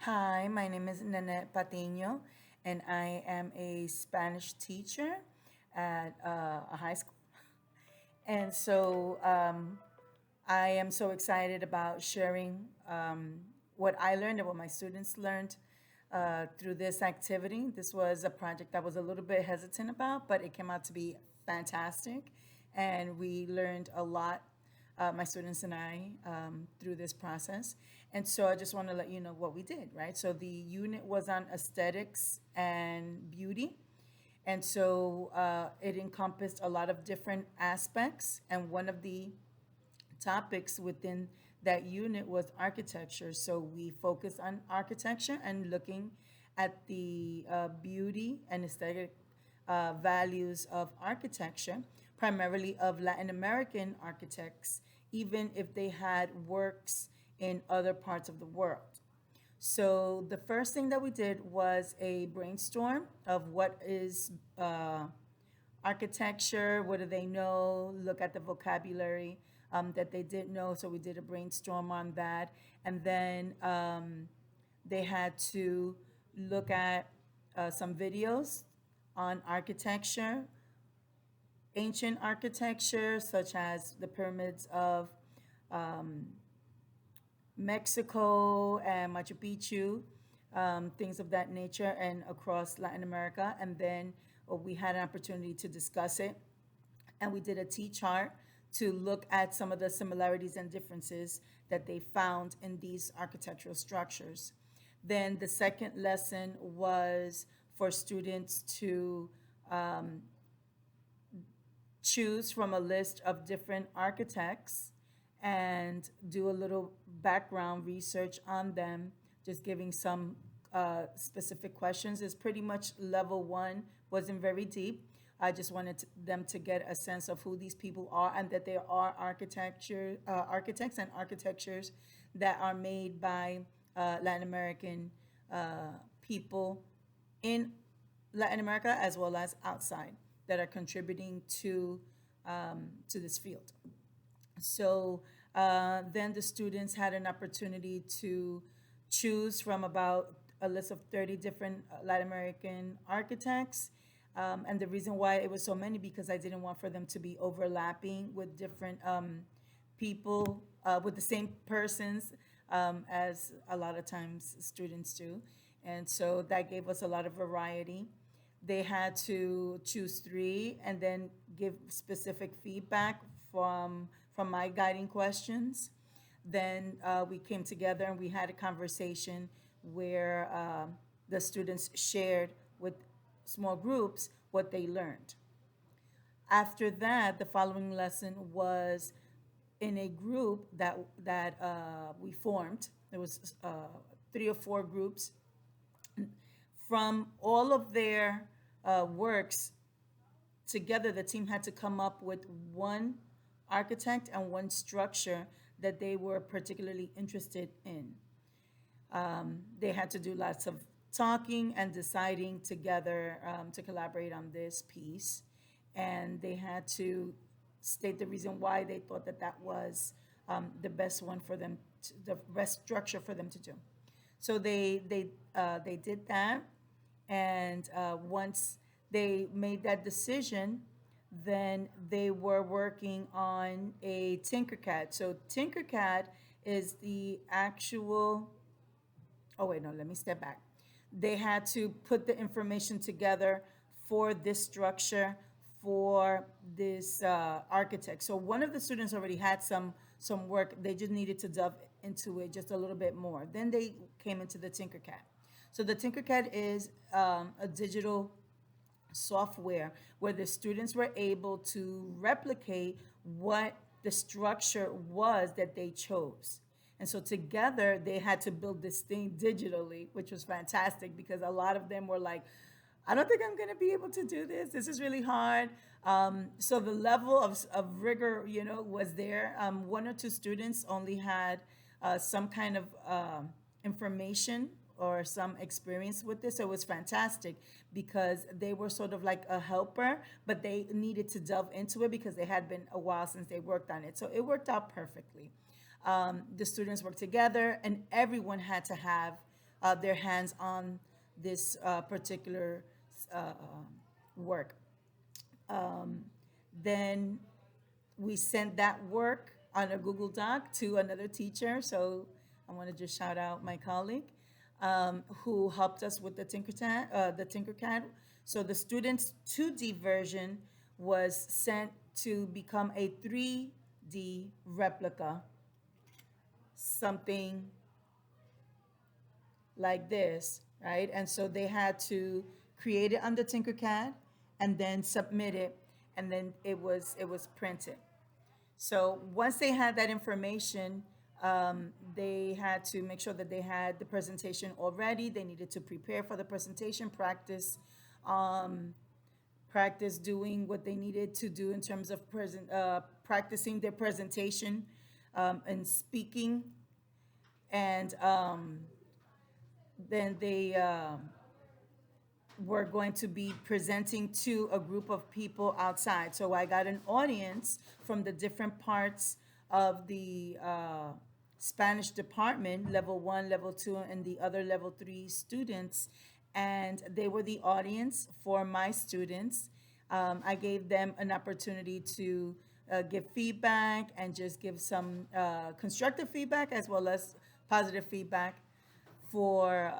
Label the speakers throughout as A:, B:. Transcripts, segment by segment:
A: Hi, my name is Nanette Patino, and I am a Spanish teacher at a high school. And I am so excited about sharing what I learned and what my students learned through this activity. This was a project I was a little bit hesitant about, but it came out to be fantastic. And we learned a lot, my students and I, through this process. And so I just want to let you know what we did, right? So the unit was on aesthetics and beauty. And so it encompassed a lot of different aspects. And one of the topics within that unit was architecture. So we focused on architecture and looking at the beauty and aesthetic values of architecture, primarily of Latin American architects, even if they had works in other parts of the world. So the first thing that we did was a brainstorm of what is architecture, what do they know, look at the vocabulary that they didn't know. So we did a brainstorm on that. And then they had to look at some videos on architecture, ancient architecture, such as the pyramids of Mexico and Machu Picchu, things of that nature, and across Latin America. And then we had an opportunity to discuss it. And we did a T chart to look at some of the similarities and differences that they found in these architectural structures. Then the second lesson was for students to choose from a list of different architects and do a little background research on them, just giving some specific questions. It's pretty much level one, wasn't very deep. I just wanted them to get a sense of who these people are and that there are architects and architectures that are made by Latin American people in Latin America as well as outside that are contributing to this field. So then the students had an opportunity to choose from about a list of 30 different Latin American architects. And the reason why it was so many, because I didn't want for them to be overlapping with different people, with the same persons, as a lot of times students do. And so that gave us a lot of variety. They had to choose three and then give specific feedback from my guiding questions. Then we came together and we had a conversation where the students shared with small groups what they learned. After that, the following lesson was in a group that we formed. There was three or four groups from all of their works together. The team had to come up with one architect and one structure that they were particularly interested in. They had to do lots of talking and deciding together to collaborate on this piece. And they had to state the reason why they thought that that was the best one for them, the best structure for them to do. So they did that, and once they made that decision, then they were working on a Tinkercad. So Tinkercad is the actual, oh wait, no, let me step back. They had to put the information together for this structure for this architect. So one of the students already had some work. They just needed to delve into it just a little bit more. Then they came into the Tinkercad. So the Tinkercad is a digital software where the students were able to replicate what the structure was that they chose. And so together they had to build this thing digitally, which was fantastic because a lot of them were like, I don't think I'm going to be able to do this. This is really hard. So the level of rigor, was there. One or two students only had some kind of information or some experience with this. So it was fantastic because they were sort of like a helper, but they needed to delve into it because it had been a while since they worked on it. So it worked out perfectly. The students worked together, and everyone had to have their hands on this particular work. Then we sent that work on a Google Doc to another teacher. So I want to just shout out my colleague who helped us with the Tinkercad. So the students' 2D version was sent to become a 3D replica, something like this, right? And so they had to create it on the Tinkercad and then submit it, and then it was printed. So once they had that information, they had to make sure that they had the presentation already. They needed to prepare for the presentation, practice doing what they needed to do in terms of practicing their presentation and speaking, and then they were going to be presenting to a group of people outside. So I got an audience from the different parts of the Spanish department, level one, level two, and the other level three students. And they were the audience for my students. I gave them an opportunity to give feedback and just give some constructive feedback as well as positive feedback for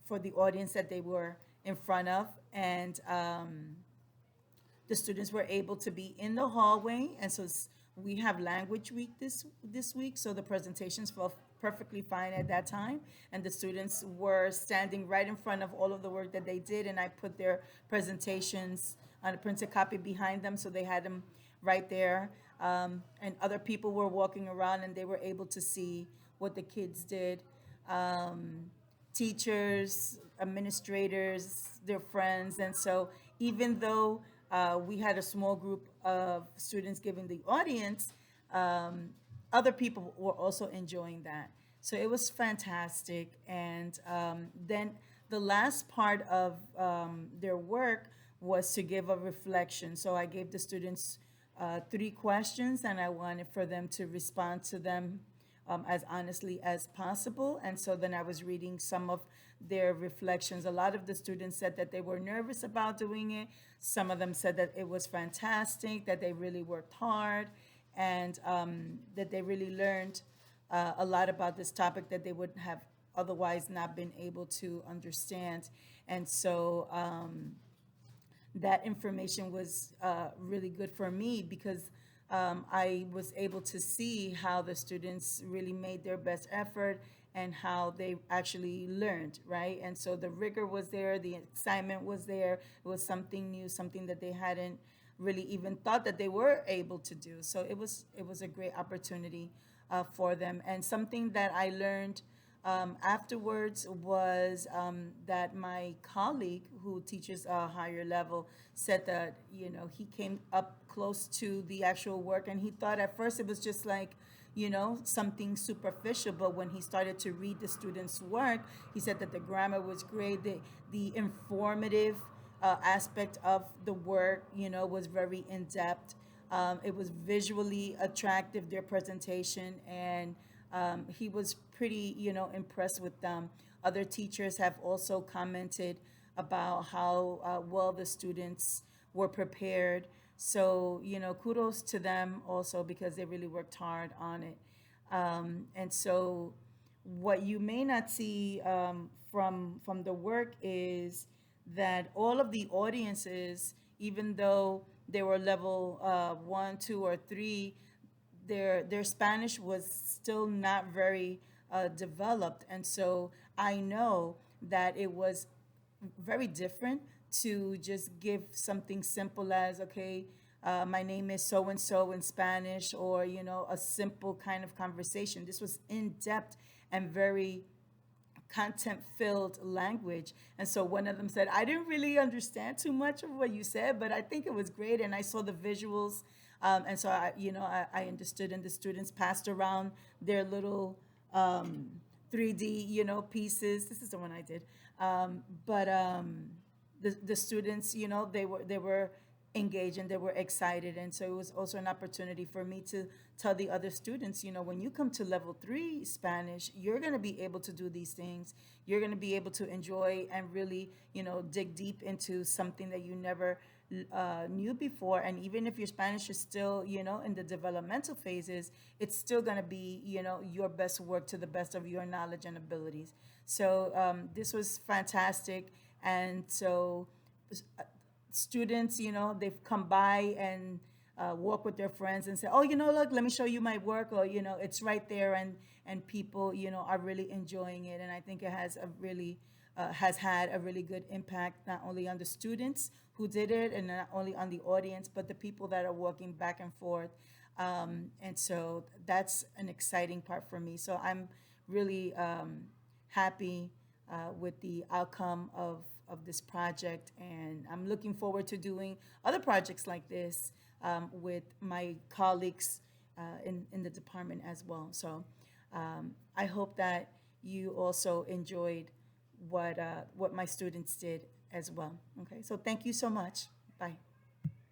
A: the audience that they were in front of, and the students were able to be in the hallway. And so we have language week this week, so the presentations felt perfectly fine at that time, and the students were standing right in front of all of the work that they did, and I put their presentations on a printed copy behind them, so they had them right there. And other people were walking around, and they were able to see what the kids did. Teachers, administrators, their friends. And so even though we had a small group of students giving the audience, other people were also enjoying that. So it was fantastic. And then the last part of their work was to give a reflection. So I gave the students 3 questions, and I wanted for them to respond to them as honestly as possible. And so then I was reading some of their reflections. A lot of the students said that they were nervous about doing it. Some of them said that it was fantastic, that they really worked hard, and that they really learned a lot about this topic that they would have otherwise not been able to understand. And so that information was really good for me because I was able to see how the students really made their best effort and how they actually learned, right? And so the rigor was there, the excitement was there. It was something new, something that they hadn't really even thought that they were able to do. So it was a great opportunity for them. And something that I learned afterwards was that my colleague who teaches a higher level said that, he came up close to the actual work, and he thought at first it was just like, something superficial. But when he started to read the students' work, he said that the grammar was great, the informative aspect of the work, was very in depth. It was visually attractive, their presentation, and he was pretty, impressed with them. Other teachers have also commented about how well the students were prepared. So, kudos to them also because they really worked hard on it. And so, what you may not see from the work is that all of the audiences, even though they were level 1, 2, or 3, their Spanish was still not very developed. And so I know that it was very different to just give something simple as, okay, my name is so and so in Spanish, or, a simple kind of conversation. This was in depth and very content filled language. And so one of them said, I didn't really understand too much of what you said, but I think it was great. And I saw the visuals. And so I understood, and the students passed around their little 3D, pieces. This is the one I did. But the students, they were engaged and they were excited. And so it was also an opportunity for me to tell the other students, when you come to level 3 Spanish, you're going to be able to do these things. You're going to be able to enjoy and really, dig deep into something that you never knew before. And even if your Spanish is still, in the developmental phases, it's still going to be, your best work to the best of your knowledge and abilities. So this was fantastic. And so students, they've come by and walk with their friends and say, oh, look, let me show you my work, or, it's right there. And people, are really enjoying it. And I think it has had a really good impact, not only on the students who did it and not only on the audience, but the people that are walking back and forth. And so that's an exciting part for me. So I'm really happy with the outcome of this project. And I'm looking forward to doing other projects like this with my colleagues in the department as well. So I hope that you also enjoyed what my students did as well. Okay, so thank you so much. Bye.